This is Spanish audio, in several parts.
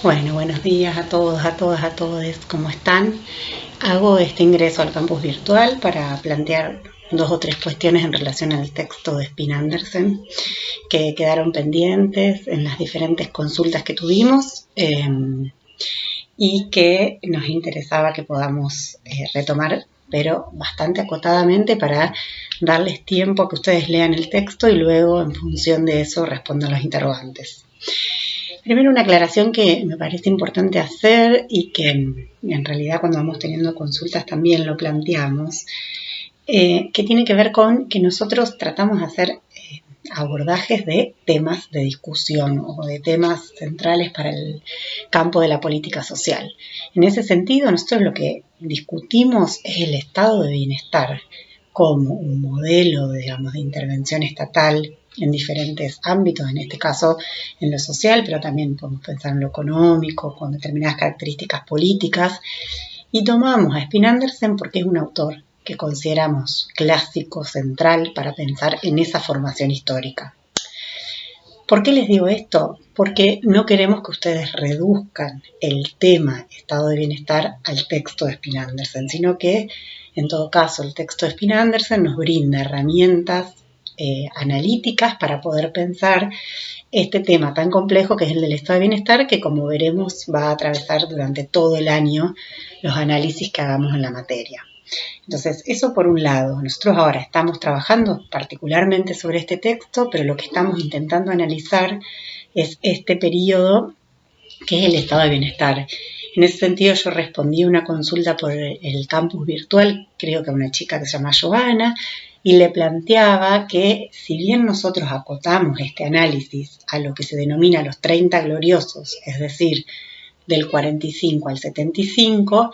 Bueno, buenos días a todos, a todas, a todos, ¿cómo están? Hago este ingreso al campus virtual para plantear dos o tres cuestiones en relación al texto de Spin Andersen que quedaron pendientes en las diferentes consultas que tuvimos y que nos interesaba que podamos retomar, pero bastante acotadamente para darles tiempo a que ustedes lean el texto y luego en función de eso respondan los interrogantes. Primero, una aclaración que me parece importante hacer y que en realidad cuando vamos teniendo consultas también lo planteamos, que tiene que ver con que nosotros tratamos de hacer abordajes de temas de discusión o de temas centrales para el campo de la política social. En ese sentido, nosotros lo que discutimos es el estado de bienestar como un modelo, digamos, de intervención estatal en diferentes ámbitos, en este caso en lo social, pero también podemos pensar en lo económico, con determinadas características políticas, y tomamos a Spin Andersen porque es un autor que consideramos clásico, central, para pensar en esa formación histórica. ¿Por qué les digo esto? Porque no queremos que ustedes reduzcan el tema estado de bienestar al texto de Spin Andersen, sino que, en todo caso, el texto de Spin Andersen nos brinda herramientas analíticas para poder pensar este tema tan complejo que es el del estado de bienestar, que como veremos va a atravesar durante todo el año los análisis que hagamos en la materia. Entonces, eso por un lado. Nosotros ahora estamos trabajando particularmente sobre este texto, pero lo que estamos intentando analizar es este periodo que es el estado de bienestar. En ese sentido, yo respondí una consulta por el campus virtual, creo que a una chica que se llama Joana, y le planteaba que si bien nosotros acotamos este análisis a lo que se denomina los 30 gloriosos, es decir, del 45 al 75,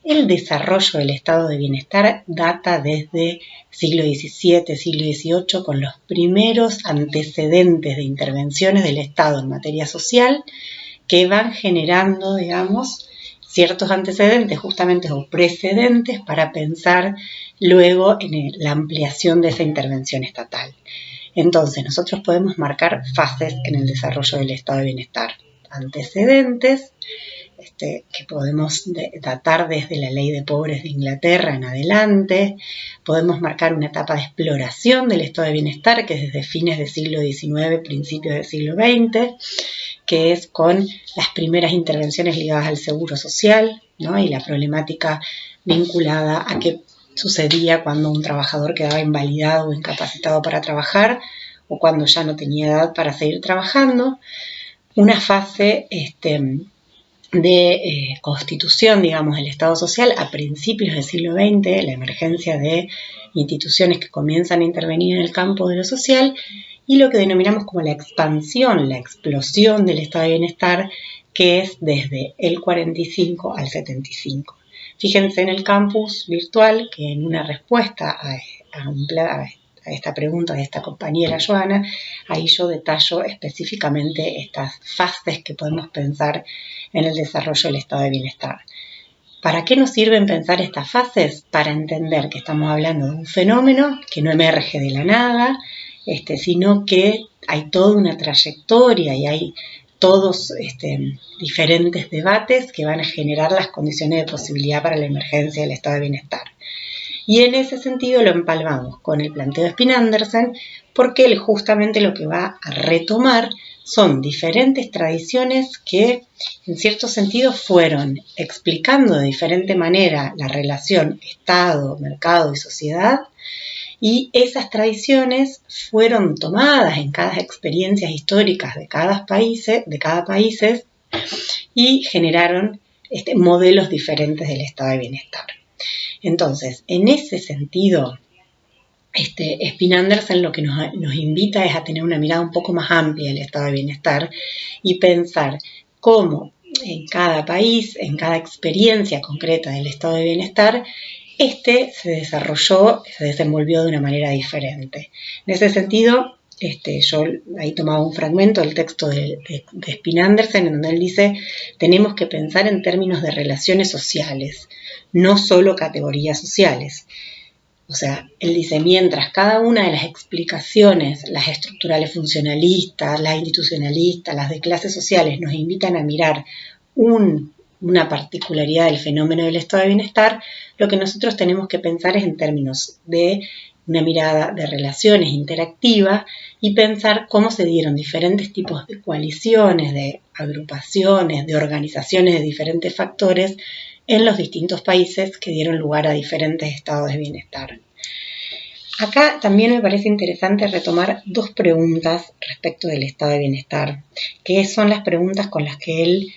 el desarrollo del estado de bienestar data desde siglo XVII, siglo XVIII, con los primeros antecedentes de intervenciones del Estado en materia social que van generando, digamos, ciertos antecedentes justamente o precedentes para pensar luego en la ampliación de esa intervención estatal. Entonces, nosotros podemos marcar fases en el desarrollo del estado de bienestar. Antecedentes, que podemos datar desde la Ley de Pobres de Inglaterra en adelante. Podemos marcar una etapa de exploración del estado de bienestar, que es desde fines del siglo XIX, principios del siglo XX, que es con las primeras intervenciones ligadas al seguro social, ¿no? Y la problemática vinculada a qué sucedía cuando un trabajador quedaba invalidado o incapacitado para trabajar o cuando ya no tenía edad para seguir trabajando. Una fase de constitución, digamos, del Estado social a principios del siglo XX, la emergencia de instituciones que comienzan a intervenir en el campo de lo social, y lo que denominamos como la expansión, la explosión del estado de bienestar, que es desde el 45 al 75. Fíjense en el campus virtual que en una respuesta a esta pregunta de esta compañera Joana, ahí yo detallo específicamente estas fases que podemos pensar en el desarrollo del estado de bienestar. ¿Para qué nos sirven pensar estas fases? Para entender que estamos hablando de un fenómeno que no emerge de la nada, sino que hay toda una trayectoria y hay todos diferentes debates que van a generar las condiciones de posibilidad para la emergencia del estado de bienestar. Y en ese sentido lo empalmamos con el planteo de Spin Andersen, porque él justamente lo que va a retomar son diferentes tradiciones que en cierto sentido fueron explicando de diferente manera la relación Estado, mercado y sociedad, y esas tradiciones fueron tomadas en cada experiencias históricas de cada país y generaron modelos diferentes del estado de bienestar. Entonces, en ese sentido, Spin Andersen lo que nos invita es a tener una mirada un poco más amplia del estado de bienestar y pensar cómo en cada país, en cada experiencia concreta del estado de bienestar, se desarrolló, se desenvolvió de una manera diferente. En ese sentido, yo ahí tomaba un fragmento del texto de Spin Andersen, en donde él dice: tenemos que pensar en términos de relaciones sociales, no solo categorías sociales. O sea, él dice, mientras cada una de las explicaciones, las estructurales funcionalistas, las institucionalistas, las de clases sociales, nos invitan a mirar una particularidad del fenómeno del estado de bienestar, lo que nosotros tenemos que pensar es en términos de una mirada de relaciones interactivas y pensar cómo se dieron diferentes tipos de coaliciones, de agrupaciones, de organizaciones de diferentes factores en los distintos países que dieron lugar a diferentes estados de bienestar. Acá también me parece interesante retomar dos preguntas respecto del estado de bienestar, que son las preguntas con las que él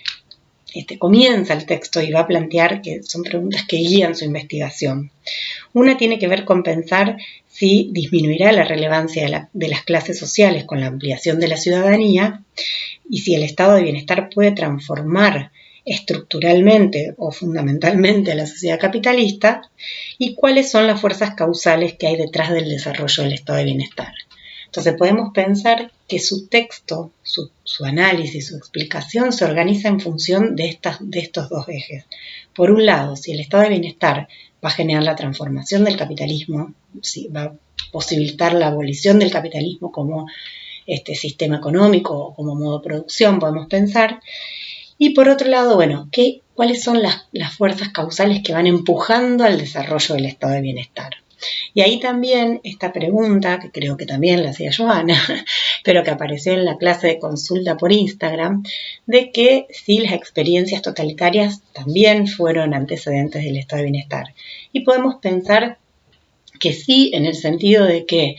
comienza el texto y va a plantear que son preguntas que guían su investigación. Una tiene que ver con pensar si disminuirá la relevancia de las clases sociales con la ampliación de la ciudadanía y si el estado de bienestar puede transformar estructuralmente o fundamentalmente a la sociedad capitalista y cuáles son las fuerzas causales que hay detrás del desarrollo del estado de bienestar. Entonces podemos pensar que su texto, su análisis, su explicación se organiza en función de estos dos ejes. Por un lado, si el estado de bienestar va a generar la transformación del capitalismo, si va a posibilitar la abolición del capitalismo como sistema económico o como modo de producción, podemos pensar. Y por otro lado, bueno, ¿cuáles son las fuerzas causales que van empujando al desarrollo del estado de bienestar? Y ahí también esta pregunta, que creo que también la hacía Joana, pero que apareció en la clase de consulta por Instagram, de que si las experiencias totalitarias también fueron antecedentes del estado de bienestar. Y podemos pensar que sí, en el sentido de que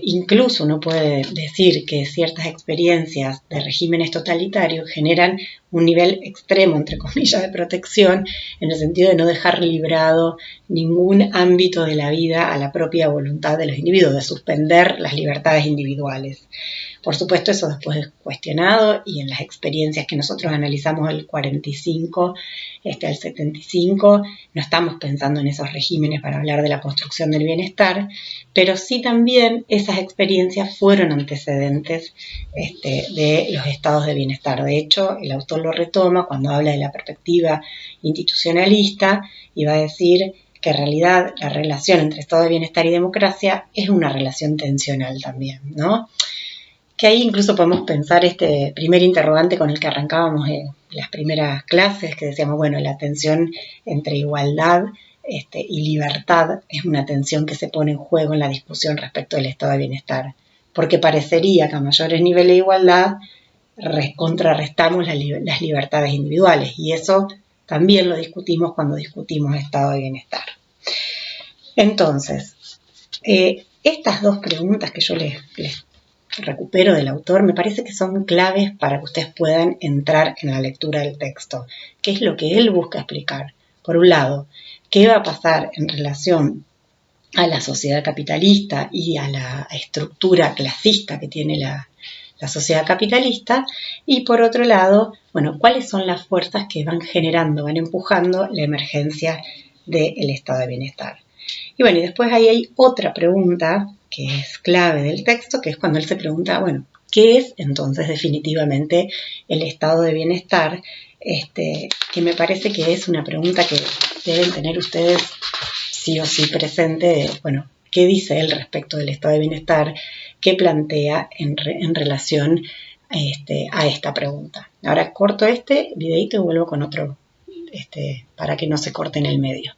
incluso uno puede decir que ciertas experiencias de regímenes totalitarios generan un nivel extremo, entre comillas, de protección, en el sentido de no dejar librado ningún ámbito de la vida a la propia voluntad de los individuos, de suspender las libertades individuales. Por supuesto, eso después es cuestionado y en las experiencias que nosotros analizamos del 45 al 75, no estamos pensando en esos regímenes para hablar de la construcción del bienestar, pero sí también esas experiencias fueron antecedentes de los estados de bienestar. De hecho, el autor lo retoma cuando habla de la perspectiva institucionalista y va a decir que en realidad la relación entre estado de bienestar y democracia es una relación tensional también, ¿no? Que ahí incluso podemos pensar este primer interrogante con el que arrancábamos en las primeras clases, que decíamos, bueno, la tensión entre igualdad y libertad es una tensión que se pone en juego en la discusión respecto del estado de bienestar, porque parecería que a mayores niveles de igualdad contrarrestamos las libertades individuales, y eso también lo discutimos cuando discutimos estado de bienestar. Entonces, estas dos preguntas que yo les recupero del autor, me parece que son claves para que ustedes puedan entrar en la lectura del texto. ¿Qué es lo que él busca explicar? Por un lado, ¿qué va a pasar en relación a la sociedad capitalista y a la estructura clasista que tiene la sociedad capitalista? Y por otro lado, bueno, ¿cuáles son las fuerzas que van generando, van empujando la emergencia del estado de bienestar? Y bueno, y después ahí hay otra pregunta que es clave del texto, que es cuando él se pregunta, bueno, ¿qué es entonces definitivamente el estado de bienestar? Que me parece que es una pregunta que deben tener ustedes sí o sí presente, bueno, ¿qué dice él respecto del estado de bienestar? ¿Qué plantea en relación a esta pregunta? Ahora corto este videito y vuelvo con otro para que no se corte en el medio.